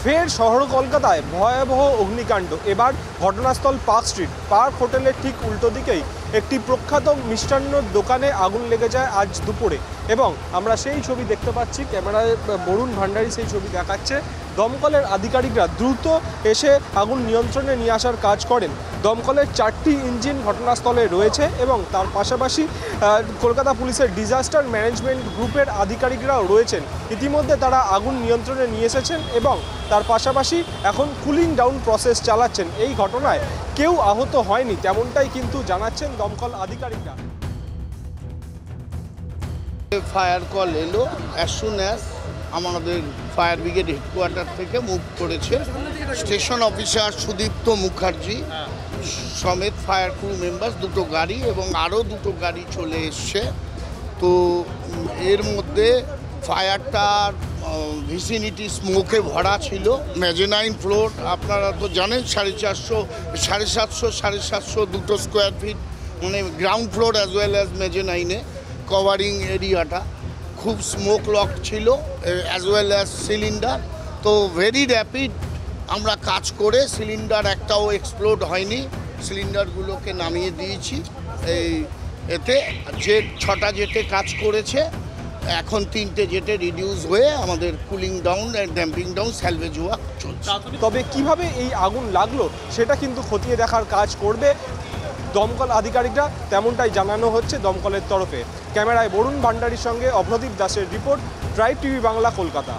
ফের শহর কলকাতায় ভয়াবহ অগ্নিকাণ্ড। এবার ঘটনাস্থল পার্ক স্ট্রিট। পার্ক হোটেলের ঠিক উল্টো দিকেই একটি প্রখ্যাত মিষ্টান্নর দোকানে আগুন লেগে যায় আজ দুপুরে, এবং আমরা সেই ছবি দেখতে পাচ্ছি। ক্যামেরায় বরুণ ভান্ডারী সেই ছবি দেখাচ্ছে। দমকলের আধিকারিকরা দ্রুত এসে আগুন নিয়ন্ত্রণে নিয়ে আসার কাজ করেন। দমকলের 4টি ইঞ্জিন ঘটনাস্থলে রয়েছে এবং তার পাশাপাশি কলকাতা পুলিশের ডিজাস্টার ম্যানেজমেন্ট গ্রুপের আধিকারিকরাও রয়েছেন। ইতিমধ্যে তারা আগুন নিয়ন্ত্রণে নিয়ে এসেছেন এবং তার পাশাপাশি এখন কুলিং ডাউন প্রসেস চালাচ্ছেন। এই ঘটনায় কেউ আহত হয়নি, তেমনটাই কিন্তু জানাচ্ছেন দমকল আধিকারিকরা। ফায়ার কল এলো, অ্যাজ সুন অ্যাজ আমাদের ফায়ার ব্রিগেড হেডকোয়ার্টার থেকে মুভ করেছে স্টেশন অফিসার সুদীপ্ত মুখার্জি সমেত ফায়ার ক্রু মেম্বার্স, দুটো গাড়ি এবং আরও দুটো গাড়ি চলে এসছে। তো এর মধ্যে ফায়ারটার ভিসিনিটি স্মোকে ভরা ছিল। মেজেনাইন ফ্লোর আপনারা তো জানেন, 450, 750 দুটো স্কোয়ার ফিট, মানে ground floor as well as মেজেনাইনে কভারিং এরিয়াটা খুব স্মোক লক ছিল, অ্যাজ ওয়েল অ্যাজ সিলিন্ডার। তো ভেরি র্যাপিড আমরা কাজ করে সিলিন্ডার একটাও এক্সপ্লোড হয়নি, সিলিন্ডারগুলোকে নামিয়ে দিয়েছি। এই এতে ছটা জেটে কাজ করেছে, এখন 3টে জেটে রিডিউস হয়ে আমাদের cooling down and damping down salvage work চলছে। তবে কিভাবে এই আগুন লাগলো সেটা কিন্তু খতিয়ে দেখার কাজ করবে দমকল আধিকারিকরা, তেমনটাই জানানো হচ্ছে দমকলের তরফে। ক্যামেরায় বরুণ ভান্ডারীর সঙ্গে অভ্রদীপ দাসের report, drive TV Bangla, Kolkata.